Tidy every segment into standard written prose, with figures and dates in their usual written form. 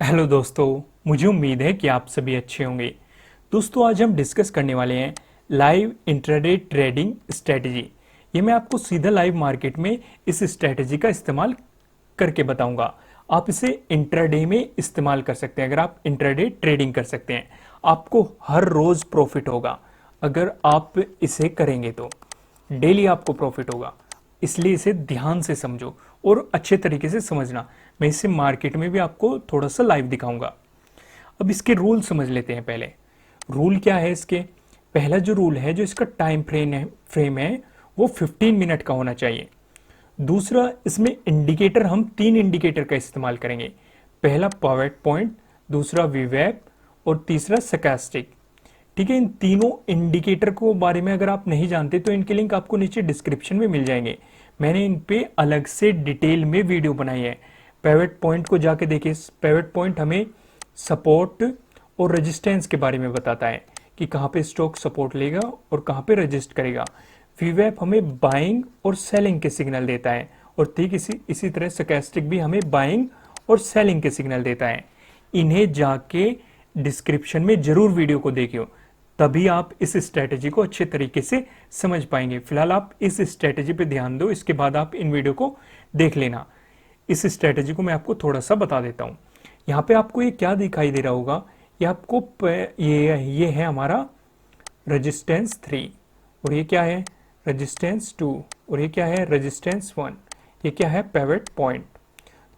Hello दोस्तों, मुझे उम्मीद है कि आप सभी अच्छे होंगे। दोस्तों, आज हम डिस्कस करने वाले हैं लाइव इंट्राडे ट्रेडिंग स्ट्रेटजी। ये मैं आपको सीधा लाइव मार्केट में इस स्ट्रेटजी का इस्तेमाल करके बताऊंगा। आप इसे इंट्राडे में इस्तेमाल कर सकते हैं। अगर आप इंट्राडे ट्रेडिंग कर सकते हैं, आपको हर रोज प्रॉफिट होगा। अगर आप इसे करेंगे तो डेली आपको प्रॉफिट होगा। इसलिए इसे ध्यान से समझो और अच्छे तरीके से समझना। मैं इसे मार्केट में भी आपको थोड़ा सा लाइव दिखाऊंगा। अब इसके रूल समझ लेते हैं। पहले रूल क्या है इसके। पहला जो रूल है, जो इसका टाइम फ्रेम है वो 15 मिनट का होना चाहिए। दूसरा, इसमें इंडिकेटर हम 3 इंडिकेटर का इस्तेमाल करेंगे। पहला पावर पॉइंट, दूसरा वीवैप और तीसरा स्टोकेस्टिक। ठीक है, इन तीनों इंडिकेटर को बारे में अगर आप नहीं जानते तो इनके लिंक आपको नीचे डिस्क्रिप्शन में मिल जाएंगे। मैंने इन पे अलग से डिटेल में वीडियो बनाई है। पिवट पॉइंट को जाके देखिए। पिवट पॉइंट हमें सपोर्ट और रेजिस्टेंस के बारे में बताता है कि कहाँ पे स्टॉक सपोर्ट लेगा और कहाँ पे रजिस्ट करेगा। वीवैप हमें बाइंग और सेलिंग के सिग्नल देता है और ठीक इसी तरह स्टोकेस्टिक भी हमें बाइंग और सेलिंग के सिग्नल देता है। इन्हें जाके डिस्क्रिप्शन में जरूर वीडियो को देखियो, तभी आप इस स्ट्रेटेजी को अच्छे तरीके से समझ पाएंगे। फिलहाल आप इस स्ट्रेटेजी पे ध्यान दो, इसके बाद आप इन वीडियो को देख लेना। इस स्ट्रेटेजी को मैं आपको थोड़ा सा बता देता हूं। यहाँ पे आपको ये क्या दिखाई दे रहा होगा, ये आपको ये है हमारा रेजिस्टेंस 3 और ये क्या है रेजिस्टेंस 2 और ये क्या है रेजिस्टेंस 1। ये क्या है पिवट पॉइंट।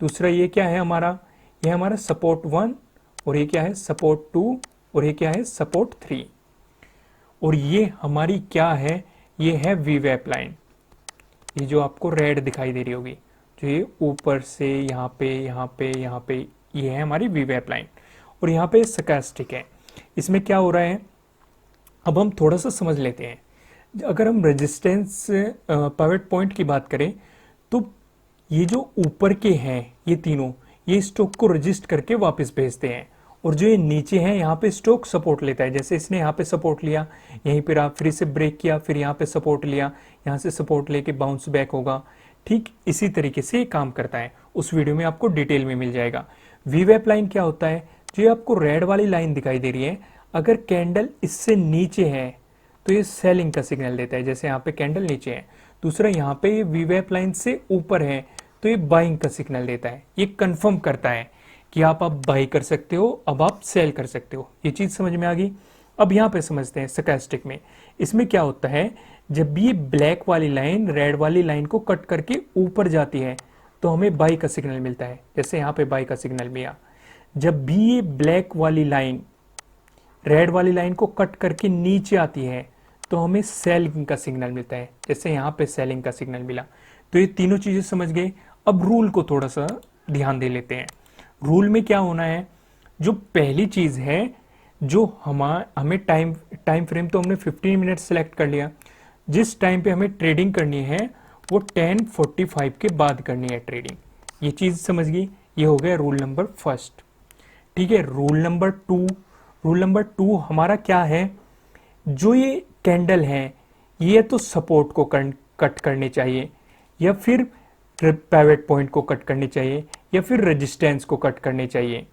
दूसरा ये क्या है हमारा, ये हमारा सपोर्ट 1 और ये क्या है सपोर्ट 2 और ये क्या है सपोर्ट 3। और ये हमारी क्या है, ये है वीवैप लाइन। ये जो आपको रेड दिखाई दे रही होगी, जो ये ऊपर से यहाँ पे यहाँ पे यहाँ पे, ये है हमारी वीवैप लाइन। और यहाँ पे स्टोकेस्टिक है। इसमें क्या हो रहा है, अब हम थोड़ा सा समझ लेते हैं। अगर हम रेजिस्टेंस पिवट पॉइंट की बात करें तो ये जो ऊपर के हैं ये तीनों, ये स्टॉक को रजिस्ट करके वापस भेजते हैं। और जो ये नीचे हैं यहाँ पे स्टॉक सपोर्ट लेता है। जैसे इसने यहाँ पे सपोर्ट लिया, यहीं पर आप फिर से ब्रेक किया, फिर यहाँ पे सपोर्ट लिया, यहाँ से सपोर्ट लेके बाउंस बैक होगा। ठीक इसी तरीके से ये काम करता है। उस वीडियो में आपको डिटेल में मिल जाएगा। वीवैप लाइन क्या होता है, जो ये आपको रेड वाली लाइन दिखाई दे रही है, अगर कैंडल इससे नीचे है तो ये सेलिंग का सिग्नल देता है। जैसे यहाँ पे कैंडल नीचे है। दूसरा, यहाँ पे ये वीवैप लाइन से ऊपर है तो ये बाइंग का सिग्नल देता है। ये कंफर्म करता है कि आप अब बाई कर सकते हो, अब आप सेल कर सकते हो। ये चीज समझ में आ गई। अब यहाँ पे समझते हैं स्टोकेस्टिक में। इसमें क्या होता है, जब भी ये ब्लैक वाली लाइन रेड वाली लाइन को कट करके ऊपर जाती है तो हमें बाई का सिग्नल मिलता है। जैसे यहाँ पे बाई का सिग्नल मिला। जब भी ये ब्लैक वाली लाइन रेड वाली लाइन को कट करके नीचे आती है तो हमें सेलिंग का सिग्नल मिलता है। जैसे यहाँ पे सेलिंग का सिग्नल मिला। तो ये तीनों चीजें समझ गए। अब रूल को थोड़ा सा ध्यान दे लेते हैं। रूल में क्या होना है, जो पहली चीज है, जो हमें टाइम फ्रेम तो हमने 15 मिनट सेलेक्ट कर लिया। जिस टाइम पे हमें ट्रेडिंग करनी है वो 10:45 के बाद करनी है ट्रेडिंग। ये चीज समझ गई। ये हो गया रूल नंबर फर्स्ट। ठीक है, रूल नंबर 2 हमारा क्या है, जो ये कैंडल है ये तो सपोर्ट को कट करनी चाहिए, या फिर पिवट पॉइंट को कट करनी चाहिए, या फिर रेजिस्टेंस को कट करनी चाहिए।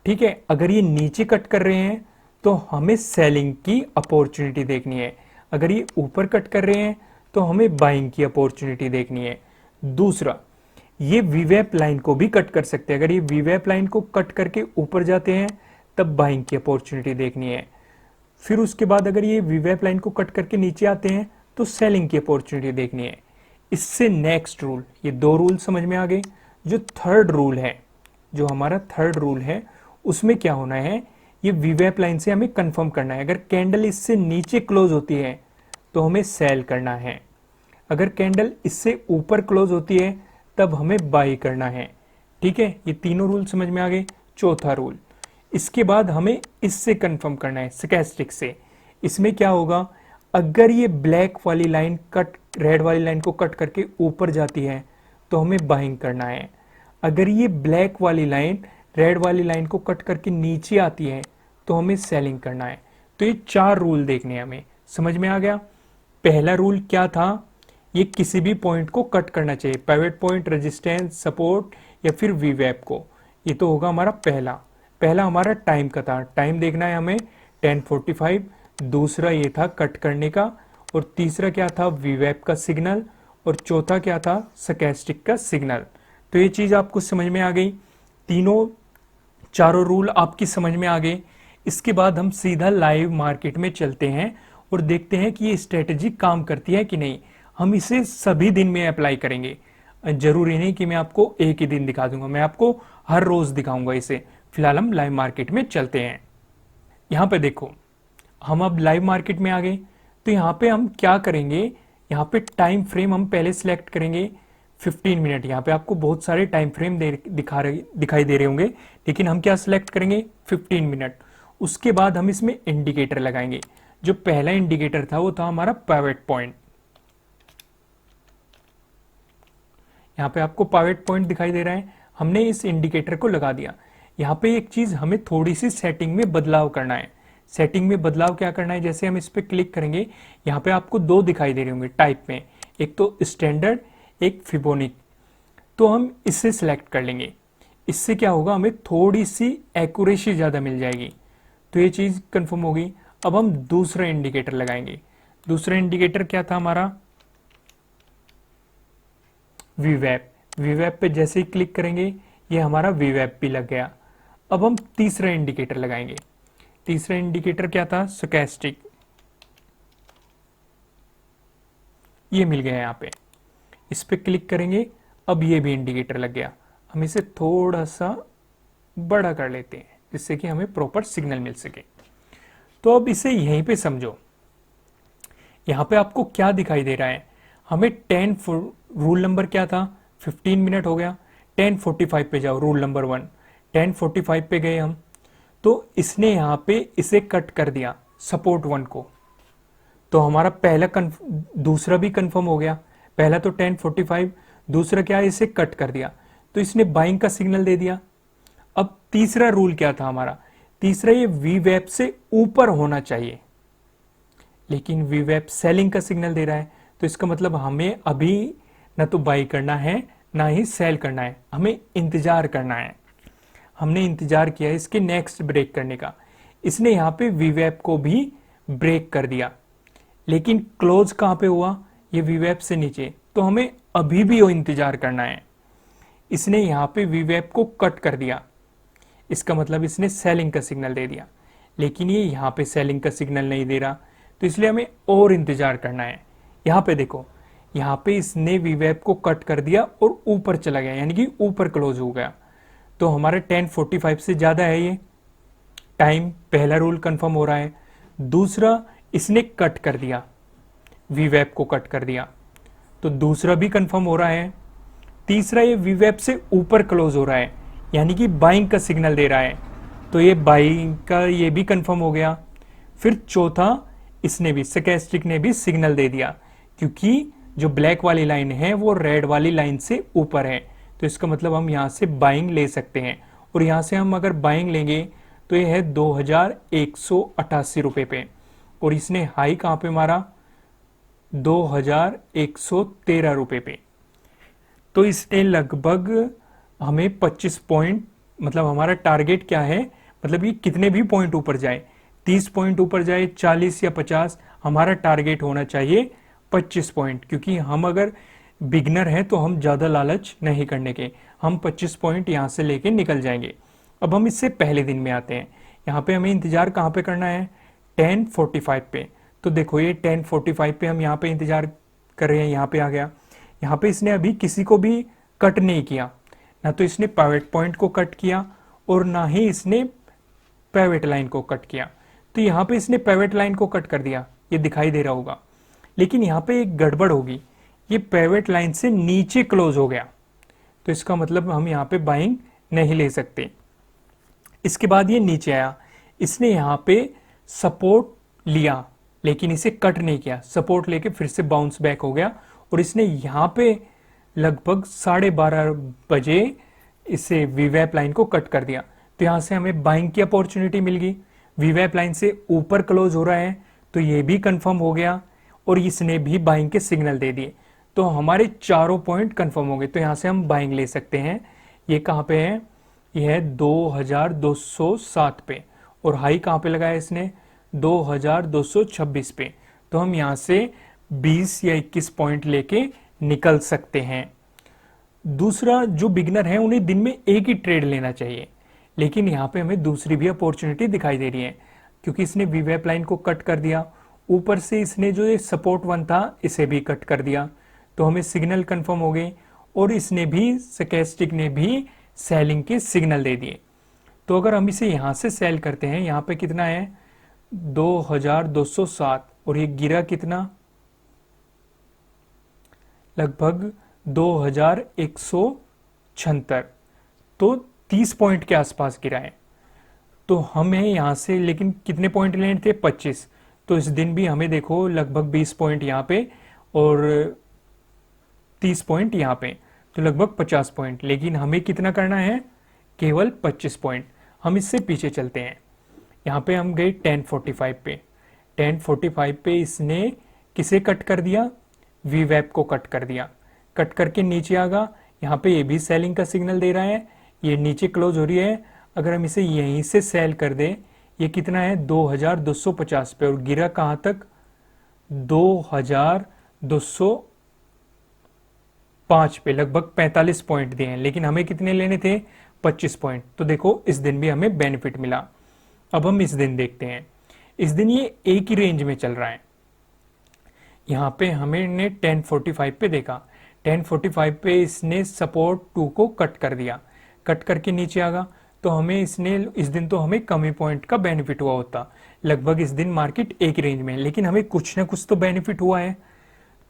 ठीक है, अगर ये नीचे कट कर रहे हैं तो हमें सेलिंग की अपॉर्चुनिटी देखनी है। अगर ये ऊपर कट कर रहे हैं तो हमें बाइंग की अपॉर्चुनिटी देखनी है। दूसरा, ये वीवैप लाइन को भी कट कर सकते हैं। अगर ये वीवैप लाइन को कट करके ऊपर जाते हैं तब बाइंग की अपॉर्चुनिटी देखनी है। फिर उसके बाद अगर ये वीवैप लाइन को कट करके नीचे आते हैं तो सेलिंग की अपॉर्चुनिटी देखनी है। इससे नेक्स्ट रूल, ये 2 रूल समझ में आ गए। जो थर्ड रूल है, जो हमारा थर्ड रूल है, उसमें क्या होना है, ये वीवैप लाइन से हमें कंफर्म करना है। अगर कैंडल इससे नीचे क्लोज होती है तो हमें सेल करना है। अगर कैंडल इससे ऊपर क्लोज होती है तब हमें बाई करना है। ठीक है, ये तीनों रूल समझ में आ गए। चौथा रूल, इसके बाद हमें इससे कंफर्म करना है, स्टोकेस्टिक से। इसमें क्या होगा, अगर ये ब्लैक वाली लाइन रेड वाली लाइन को कट करके ऊपर जाती है तो हमें बाइंग करना है। अगर ये ब्लैक वाली लाइन रेड वाली लाइन को कट करके नीचे आती है तो हमें सेलिंग करना है। तो ये 4 रूल देखने हैं हमें। समझ में आ गया। पहला रूल क्या था, ये किसी भी पॉइंट को कट करना चाहिए, पिवट पॉइंट, रेजिस्टेंस, सपोर्ट या फिर वीवैप को। ये तो होगा हमारा पहला। पहला हमारा टाइम का था, टाइम देखना है हमें 10:45, दूसरा ये था कट करने का, और तीसरा क्या था वीवेप का सिग्नल, और चौथा क्या था स्टोकेस्टिक का सिग्नल। तो ये चीज़ आपको समझ में आ गई, तीनों चारों रूल आपकी समझ में आ गए। इसके बाद हम सीधा लाइव मार्केट में चलते हैं और देखते हैं कि ये स्ट्रेटजी काम करती है कि नहीं। हम इसे सभी दिन में अप्लाई करेंगे, जरूरी नहीं कि मैं आपको एक ही दिन दिखा दूंगा, मैं आपको हर रोज दिखाऊंगा इसे। फिलहाल हम लाइव मार्केट में चलते हैं। यहाँ पे देखो, हम अब लाइव मार्केट में आ गए। तो यहाँ पे हम क्या करेंगे, यहाँ पे टाइम फ्रेम हम पहले सिलेक्ट करेंगे 15 मिनट। यहाँ पे आपको बहुत सारे टाइम फ्रेम दिखाई दे रहे होंगे, लेकिन हम क्या सिलेक्ट करेंगे 15 मिनट। उसके बाद हम इसमें इंडिकेटर लगाएंगे। जो पहला इंडिकेटर था वो था हमारा पाइवट पॉइंट। यहाँ पे आपको पाइवट पॉइंट दिखाई दे रहा है, हमने इस इंडिकेटर को लगा दिया। यहाँ पे एक चीज हमें थोड़ी सी सेटिंग में बदलाव करना है। सेटिंग में बदलाव क्या करना है, जैसे हम इस पे क्लिक करेंगे, यहाँ पे आपको दो दिखाई दे रहे होंगे टाइप में, एक तो स्टैंडर्ड, एक फिबोनिक। तो हम इससे सिलेक्ट कर लेंगे। इससे क्या होगा, हमें थोड़ी सी एक्यूरेसी ज्यादा मिल जाएगी। तो ये चीज कंफर्म होगी। अब हम दूसरा इंडिकेटर लगाएंगे। दूसरा इंडिकेटर क्या था हमारा, वीवेप। वीवेप पे जैसे ही क्लिक करेंगे ये हमारा वीवेप भी लग गया। अब हम तीसरा इंडिकेटर लगाएंगे। तीसरा इंडिकेटर क्या था, स्टोकेस्टिक। ये मिल गया यहाँ पे, इस पे क्लिक करेंगे, अब ये भी इंडिकेटर लग गया। हम इसे थोड़ा सा बड़ा कर लेते हैं जिससे कि हमें प्रॉपर सिग्नल मिल सके। तो अब इसे यहीं पे समझो, यहाँ पे आपको क्या दिखाई दे रहा है, हमें रूल नंबर क्या था 15 मिनट हो गया। 10:45 पे जाओ, रूल नंबर 1। 10:45 पे गए हम, तो इसने यहाँ पे इसे कट कर दिया सपोर्ट 1 को। तो हमारा दूसरा भी कंफर्म हो गया। पहला तो 10:45, दूसरा क्या है, इसे कट कर दिया, तो इसने बाइंग का सिग्नल दे दिया। अब तीसरा रूल क्या था हमारा, तीसरा ये वीवेप से ऊपर होना चाहिए, लेकिन वीवेप सेलिंग का सिग्नल दे रहा है। तो इसका मतलब हमें अभी ना तो बाई करना है ना ही सेल करना है, हमें इंतजार करना है। हमने इंतजार किया इसके नेक्स्ट ब्रेक करने का। इसने यहाँ पे वीवेप को भी ब्रेक कर दिया, लेकिन क्लोज कहां पे हुआ, ये वीवेप से नीचे। तो हमें अभी भी वो इंतजार करना है। इसने यहाँ पे वीवेप को कट कर दिया, इसका मतलब इसने सेलिंग का सिग्नल दे दिया, लेकिन ये यहाँ पे सेलिंग का सिग्नल नहीं दे रहा, तो इसलिए हमें और इंतजार करना है। यहाँ पे देखो, यहाँ पे इसने वीवेप को कट कर दिया और ऊपर चला गया, यानी कि ऊपर क्लोज हो गया। तो हमारे 10:45 से ज्यादा है ये टाइम। पहला रूल कंफर्म हो रहा है। दूसरा, इसने कट कर दिया, वीवेप को कट कर दिया, तो दूसरा भी कंफर्म हो रहा है। तीसरा, ये वीवेप से ऊपर क्लोज हो रहा है, यानी कि बाइंग का सिग्नल दे रहा है, तो ये बाइंग का ये भी कंफर्म हो गया। फिर चौथा, इसने भी, स्टोकेस्टिक ने भी सिग्नल दे दिया, क्योंकि जो ब्लैक वाली लाइन है वो रेड वाली लाइन से ऊपर है, तो इसका मतलब हम यहां से बाइंग ले सकते हैं। और यहां से हम अगर बाइंग लेंगे तो ये है 2188 रुपए पे, और इसने हाई कहां पे मारा, 2113 रुपए पे। तो इसने लगभग हमें 25 पॉइंट, मतलब हमारा टारगेट क्या है, मतलब ये कितने भी पॉइंट ऊपर जाए, 30 पॉइंट ऊपर जाए, 40 या 50, हमारा टारगेट होना चाहिए 25 पॉइंट। क्योंकि हम अगर बिगनर हैं तो हम ज़्यादा लालच नहीं करने के, हम 25 पॉइंट यहाँ से लेके निकल जाएंगे। अब हम इससे पहले दिन में आते हैं। यहाँ पे हमें इंतजार कहाँ पे करना है, 10:45 पे। तो देखो ये 10:45 पे हम यहाँ पे इंतजार कर रहे हैं, यहाँ पे आ गया। यहाँ पे इसने अभी किसी को भी कट नहीं किया, ना तो इसने पाइवट पॉइंट को कट किया और ना ही इसने पाइवट लाइन को कट किया। तो यहाँ पे इसने पाइवट लाइन को कट कर दिया, ये दिखाई दे रहा होगा, लेकिन यहाँ पे एक गड़बड़ होगी, ये पाइवट लाइन से नीचे क्लोज हो गया, तो इसका मतलब हम यहाँ पे बाइंग नहीं ले सकते। इसके बाद ये नीचे आया, इसने यहाँ पे सपोर्ट लिया लेकिन इसे कट नहीं किया, सपोर्ट लेके फिर से बाउंस बैक हो गया, और इसने यहाँ पे लगभग 12:30 बजे इसे वीवेप लाइन को कट कर दिया। तो यहाँ से हमें बाइंग की अपॉर्चुनिटी मिल गई। वीवेप लाइन से ऊपर क्लोज हो रहा है, तो ये भी कंफर्म हो गया, और इसने भी बाइंग के सिग्नल दे दिए। तो हमारे चारों पॉइंट कंफर्म हो गए, तो यहाँ से हम बाइंग ले सकते हैं। ये कहाँ पे है, यह है 2207 पे, और हाई कहाँ पे लगाया इसने 2226 पे। तो हम यहाँ से 20 या 21 पॉइंट लेके निकल सकते हैं। दूसरा, जो बिगनर है उन्हें दिन में एक ही ट्रेड लेना चाहिए, लेकिन यहाँ पे हमें दूसरी भी अपॉर्चुनिटी दिखाई दे रही है, क्योंकि इसने वीवैप लाइन को कट कर दिया, ऊपर से इसने जो ये सपोर्ट वन था इसे भी कट कर दिया, तो हमें सिग्नल कंफर्म हो गए, और इसने भी स्टोकेस्टिक ने भी सेलिंग के सिग्नल दे दिए। तो अगर हम इसे यहाँ से सेल करते हैं, यहाँ पे कितना है 2207, और ये गिरा कितना, लगभग 2176, तो 30 पॉइंट के आसपास गिरा है। तो हमें यहाँ से लेकिन कितने पॉइंट लेने थे 25, तो इस दिन भी हमें देखो लगभग 20 पॉइंट यहाँ पे और 30 पॉइंट यहाँ पे, तो लगभग 50 पॉइंट, लेकिन हमें कितना करना है केवल 25 पॉइंट। हम इससे पीछे चलते हैं, यहाँ पे हम गए 1045 पे। 1045 पे इसने किसे कट कर दिया, वीवैप को कट कर दिया, कट करके नीचे आ गया। यहाँ पे ये भी सेलिंग का सिग्नल दे रहा है, ये नीचे क्लोज हो रही है। अगर हम इसे यहीं से सेल कर दें, ये कितना है 2250 पे, और गिरा कहाँ तक 2205 पे, लगभग 45 पॉइंट दिए हैं, लेकिन हमें कितने लेने थे 25 पॉइंट। तो देखो इस दिन भी हमें बेनिफिट मिला। अब हम इस दिन देखते हैं, इस दिन ये एक ही रेंज में चल रहा है। यहाँ पे हमने 1045 पे देखा, 1045 पे इसने सपोर्ट 2 को कट कर दिया, कट करके नीचे आ गया, तो हमें इसने इस दिन तो हमें कम ही पॉइंट का बेनिफिट हुआ होता, लगभग इस दिन मार्केट एक रेंज में, लेकिन हमें कुछ ना कुछ तो बेनिफिट हुआ है,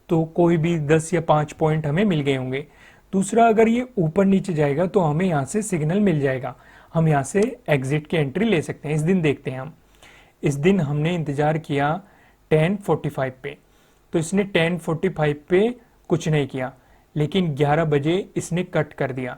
तो कोई भी 10 या 5 पॉइंट हमें मिल गए होंगे। दूसरा, अगर ये ऊपर नीचे जाएगा तो हमें यहाँ से सिग्नल मिल जाएगा, हम यहाँ से एग्जिट की एंट्री ले सकते हैं। इस दिन देखते हैं हम, इस दिन हमने इंतजार किया 1045 पे, तो इसने 1045 पे कुछ नहीं किया, लेकिन 11 बजे इसने कट कर दिया,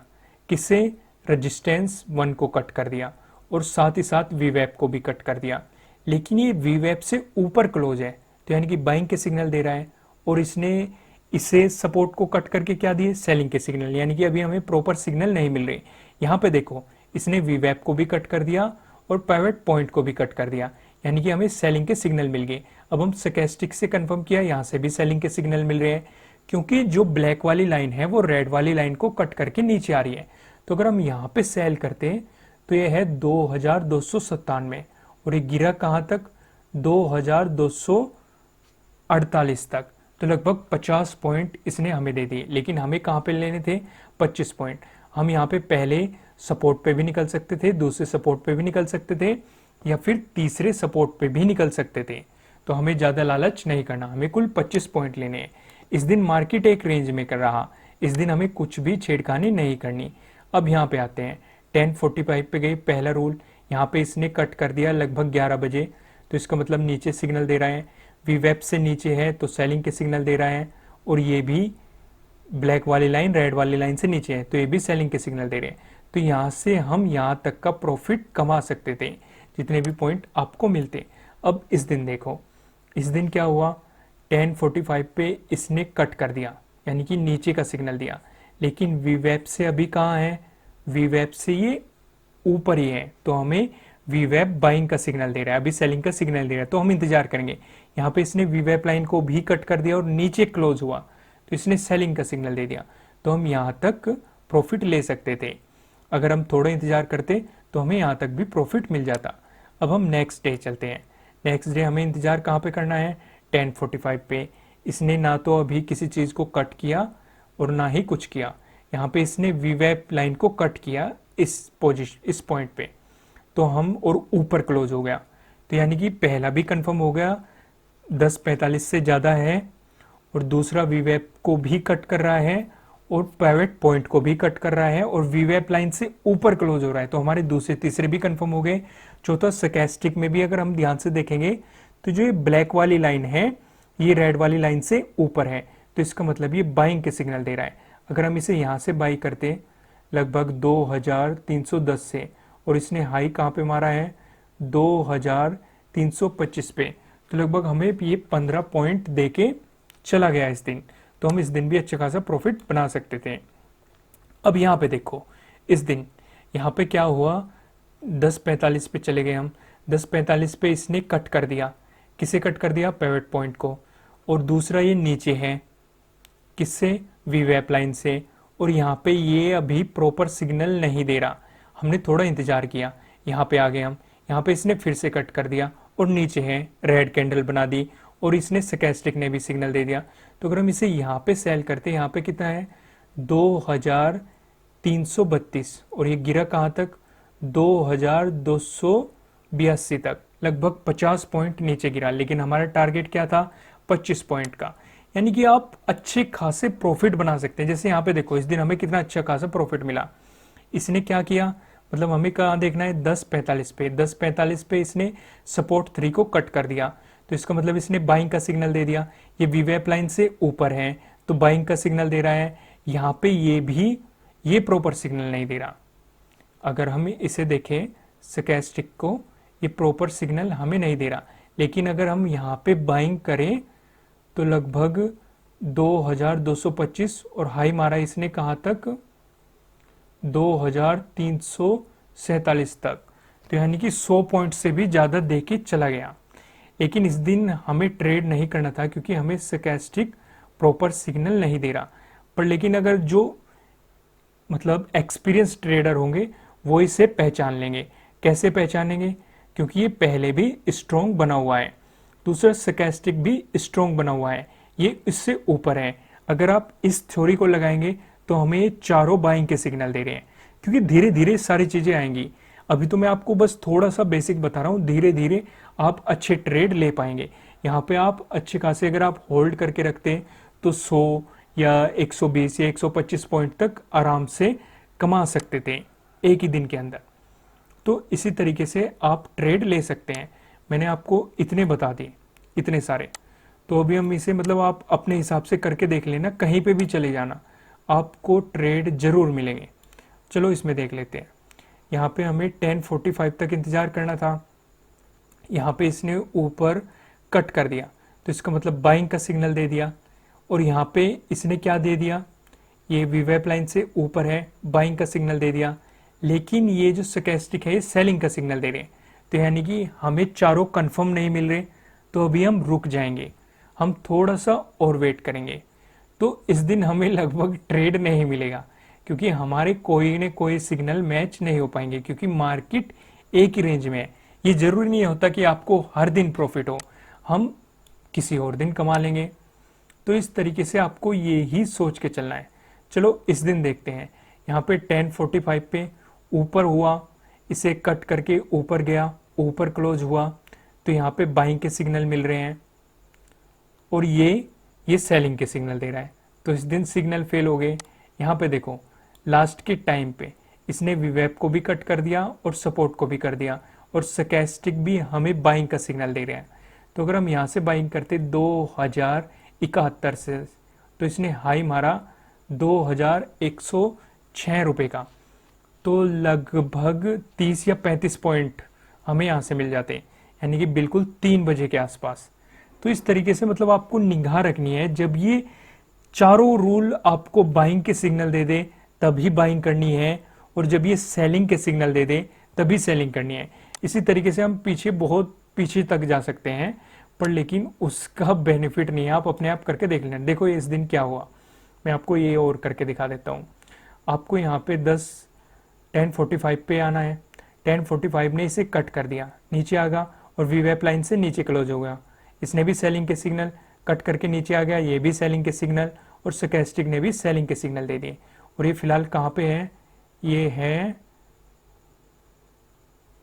किससे, रेजिस्टेंस 1 को कट कर दिया, और साथ ही साथ वीवैप को भी कट कर दिया, लेकिन ये वीवैप से ऊपर क्लोज है, तो यानी कि बाइंग के सिग्नल दे रहा है, और इसने इसे सपोर्ट को कट करके क्या दिए, सेलिंग के सिग्नल, यानी कि अभी हमें प्रॉपर सिग्नल नहीं मिल रहे। यहाँ पे देखो इसने वीवैप को भी कट कर दिया और पिवट पॉइंट को भी कट कर दिया, यानी कि हमें सेलिंग के सिग्नल मिल गए। अब हम स्टोकेस्टिक से कंफर्म किया, यहाँ से भी सेलिंग के सिग्नल मिल रहे हैं, क्योंकि जो ब्लैक वाली लाइन है वो रेड वाली लाइन को कट करके नीचे आ रही है। तो अगर हम यहाँ पे सेल करते हैं तो ये है 2297, और ये गिरा कहाँ तक 2248 तक, तो लगभग 50 पॉइंट इसने हमें दे दिए, लेकिन हमें कहाँ पे लेने थे 25 पॉइंट। हम यहाँ पे पहले सपोर्ट पे भी निकल सकते थे, दूसरे सपोर्ट पे भी निकल सकते थे, या फिर तीसरे सपोर्ट पे भी निकल सकते थे, तो हमें ज़्यादा लालच नहीं करना, हमें कुल 25 पॉइंट लेने हैं। इस दिन मार्केट एक रेंज में कर रहा, इस दिन हमें कुछ भी छेड़खानी नहीं करनी। अब यहाँ पे आते हैं 1045 पे गए, पहला रूल, यहाँ पे इसने कट कर दिया लगभग 11 बजे, तो इसका मतलब नीचे सिग्नल दे रहा है, वीवैप से नीचे है तो सेलिंग के सिग्नल दे रहा है, और ये भी ब्लैक वाली लाइन रेड वाली लाइन से नीचे है तो ये भी सेलिंग के सिग्नल दे रहे हैं। तो यहाँ से हम यहाँ तक का प्रॉफिट कमा सकते थे, जितने भी पॉइंट आपको मिलते। अब इस दिन देखो, इस दिन क्या हुआ, 1045 पे इसने कट कर दिया, यानी कि नीचे का सिग्नल दिया, लेकिन वीवैप से अभी कहाँ है, वीवैप से ये ऊपर ही है, तो हमें वीवैप बाइंग का सिग्नल दे रहा है, अभी सेलिंग का सिग्नल दे रहा है, तो हम इंतजार करेंगे। यहाँ पे इसने वीवैप लाइन को भी कट कर दिया और नीचे क्लोज हुआ, तो इसने सेलिंग का सिग्नल दे दिया, तो हम यहाँ तक प्रॉफिट ले सकते थे। अगर हम थोड़ा इंतजार करते तो हमें यहाँ तक भी प्रॉफिट मिल जाता। अब हम नेक्स्ट डे चलते हैं, नेक्स्ट डे हमें इंतजार कहाँ पे करना है 1045 पे। इसने ना तो अभी किसी चीज़ को कट किया और ना ही कुछ किया, यहाँ पे इसने वीवैप लाइन को कट किया इस पॉइंट पे, तो हम और ऊपर क्लोज हो गया, तो यानी कि पहला भी कंफर्म हो गया 10:45 से ज़्यादा है, और दूसरा वीवैप को भी कट कर रहा है और पिवट पॉइंट को भी कट कर रहा है, और वीवैप लाइन से ऊपर क्लोज हो रहा है, तो हमारे दूसरे तीसरे भी कंफर्म हो गए। चौथा, स्टोकेस्टिक में भी अगर हम ध्यान से देखेंगे तो जो ये ब्लैक वाली लाइन है ये रेड वाली लाइन से ऊपर है, तो इसका मतलब ये बाइंग के सिग्नल दे रहा है। अगर हम इसे यहाँ से बाई करते लगभग 2310 से, और इसने हाई कहाँ पे मारा है 2325 पे, तो लगभग हमें ये 15 पॉइंट दे के चला गया इस दिन, तो हम इस दिन भी अच्छा खासा प्रॉफिट बना सकते थे। अब यहाँ पे देखो, इस दिन यहाँ पे क्या हुआ, 10:45 पे चले गए हम, 10:45 पे इसने कट कर दिया। किसे कट कर दिया? पिवट पॉइंट को। और दूसरा ये नीचे है, किससे? वीवैप लाइन से। और यहाँ पे ये अभी प्रॉपर सिग्नल नहीं दे रहा, हमने थोड़ा इंतजार किया, यहाँ पे आ गए हम, यहाँ पे इसने फिर से कट कर दिया और नीचे है, रेड कैंडल बना दी और इसने स्टोचैस्टिक ने भी सिग्नल दे दिया। तो अगर हम इसे यहाँ पे सेल करते, यहाँ पे कितना है 2332 और ये गिरा कहाँ तक 2282 तक, लगभग 50 पॉइंट नीचे गिरा। लेकिन हमारा टारगेट क्या था? 25 पॉइंट का। यानी कि आप अच्छे खासे प्रॉफिट बना सकते हैं। जैसे यहाँ पे देखो, इस दिन हमें कितना अच्छा खासा प्रॉफिट मिला। इसने क्या किया, मतलब हमें कहाँ देखना है? 10:45 पे। 10:45 पे इसने सपोर्ट 3 को कट कर दिया, तो इसका मतलब इसने बाइंग का सिग्नल दे दिया। ये वीवैप लाइन से ऊपर है तो बाइंग का सिग्नल दे रहा है। यहाँ पे ये भी ये प्रॉपर सिग्नल नहीं दे रहा। अगर हम इसे देखें स्टोचैस्टिक को, ये प्रॉपर सिग्नल हमें नहीं दे रहा। लेकिन अगर हम यहाँ पे बाइंग करें तो लगभग 2225 और हाई मारा इसने कहाँ तक? 2347 तक। तो यानी कि 100 पॉइंट से भी ज़्यादा दे के चला गया। लेकिन इस दिन हमें ट्रेड नहीं करना था क्योंकि हमें स्टोचैस्टिक प्रॉपर सिग्नल नहीं दे रहा। पर लेकिन अगर जो मतलब एक्सपीरियंस ट्रेडर होंगे वो इसे पहचान लेंगे। कैसे पहचानेंगे? क्योंकि ये पहले भी स्ट्रॉन्ग बना हुआ है, दूसरा स्टोचैस्टिक भी स्ट्रॉन्ग बना हुआ है, ये इससे ऊपर है। अगर आप इस थ्योरी को लगाएंगे तो हमें ये चारों बाइंग के सिग्नल दे रहे हैं, क्योंकि धीरे धीरे सारी चीजें आएंगी। अभी तो मैं आपको बस थोड़ा सा बेसिक बता रहा हूँ, धीरे धीरे आप अच्छे ट्रेड ले पाएंगे। यहाँ पे आप अच्छे खासे अगर आप होल्ड करके रखते हैं तो 100 या 120 या 125 पॉइंट तक आराम से कमा सकते थे एक ही दिन के अंदर। तो इसी तरीके से आप ट्रेड ले सकते हैं। मैंने आपको इतने बता दिए, इतने सारे। तो अभी हम इसे मतलब आप अपने हिसाब से करके देख लेना, कहीं पे भी चले जाना, आपको ट्रेड जरूर मिलेंगे। चलो इसमें देख लेते हैं। यहाँ पे हमें 10:45 तक इंतजार करना था, यहाँ पे इसने ऊपर कट कर दिया तो इसका मतलब बाइंग का सिग्नल दे दिया। और यहाँ पे इसने क्या दे दिया, ये वीवैप लाइन से ऊपर है, बाइंग का सिग्नल दे दिया। लेकिन ये जो स्टोचैस्टिक है ये सेलिंग का सिग्नल दे रहे हैं। तो यानी कि हमें चारों कंफर्म नहीं मिल रहे, तो अभी हम रुक जाएंगे, हम थोड़ा सा और वेट करेंगे। तो इस दिन हमें लगभग ट्रेड नहीं मिलेगा क्योंकि हमारे कोई न कोई सिग्नल मैच नहीं हो पाएंगे, क्योंकि मार्केट एक ही रेंज में है। ये जरूरी नहीं होता कि आपको हर दिन प्रॉफिट हो, हम किसी और दिन कमा लेंगे। तो इस तरीके से आपको ये ही सोच के चलना है। चलो इस दिन देखते हैं। यहाँ पे 10:45 पे ऊपर हुआ, इसे कट करके ऊपर गया, ऊपर क्लोज हुआ, तो यहाँ पे बाइंग के सिग्नल मिल रहे हैं और ये सेलिंग के सिग्नल दे रहा है। तो इस दिन सिग्नल फेल हो गए। यहाँ पे देखो लास्ट के टाइम पे इसने वीवैप को भी कट कर दिया और सपोर्ट को भी कर दिया, और स्टोचैस्टिक भी हमें बाइंग का सिग्नल दे रहे हैं। तो अगर हम यहाँ से बाइंग करते 2071 से, तो इसने हाई मारा 2106 रुपये का, तो लगभग 30 या 35 पॉइंट हमें यहाँ से मिल जाते हैं, यानी कि बिल्कुल 3 बजे के आसपास। तो इस तरीके से मतलब आपको निगाह रखनी है, जब ये चारों रूल आपको बाइंग के सिग्नल दे दे तभी बाइंग करनी है, और जब ये सेलिंग के सिग्नल दे दे तभी सेलिंग करनी है। इसी तरीके से हम पीछे बहुत पीछे तक जा सकते हैं, पर लेकिन उसका बेनिफिट नहीं है, आप अपने आप करके देख लेना। देखो इस दिन क्या हुआ, मैं आपको ये और करके दिखा देता हूँ। आपको यहाँ पे 10:45 पे आना है, 10:45 ने इसे कट कर दिया, नीचे आ गया और वीवैप लाइन से नीचे क्लोज हो गया। इसने भी सेलिंग के सिग्नल कट करके नीचे आ गया, ये भी सेलिंग के सिग्नल, और स्टोचैस्टिक ने भी सेलिंग के सिग्नल दे दिए। और ये फिलहाल कहाँ पे है, ये है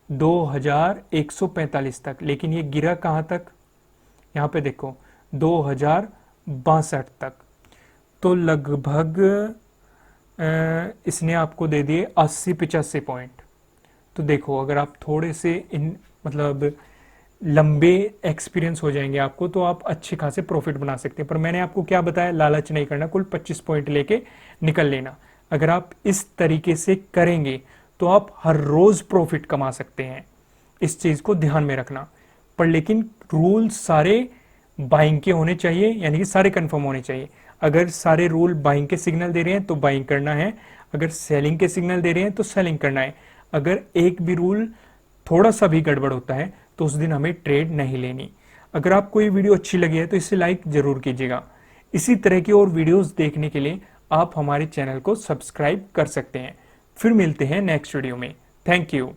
2145 तक, लेकिन ये गिरा कहाँ तक, यहाँ पे देखो 2062 तक। तो लगभग इसने आपको दे दिए 80-85 पॉइंट। तो देखो अगर आप थोड़े से इन मतलब लंबे एक्सपीरियंस हो जाएंगे आपको, तो आप अच्छे खासे प्रॉफिट बना सकते हैं। पर मैंने आपको क्या बताया, लालच नहीं करना, कुल 25 पॉइंट लेके निकल लेना। अगर आप इस तरीके से करेंगे तो आप हर रोज प्रॉफिट कमा सकते हैं, इस चीज को ध्यान में रखना। पर लेकिन रूल सारे बाइंग के होने चाहिए, यानी कि सारे कंफर्म होने चाहिए। अगर सारे रूल बाइंग के सिग्नल दे रहे हैं तो बाइंग करना है, अगर सेलिंग के सिग्नल दे रहे हैं तो सेलिंग करना है। अगर एक भी रूल थोड़ा सा भी गड़बड़ होता है तो उस दिन हमें ट्रेड नहीं लेनी। अगर आपको ये वीडियो अच्छी लगी है तो इसे लाइक जरूर कीजिएगा। इसी तरह की और वीडियोस देखने के लिए आप हमारे चैनल को सब्सक्राइब कर सकते हैं। फिर मिलते हैं नेक्स्ट वीडियो में। Thank you.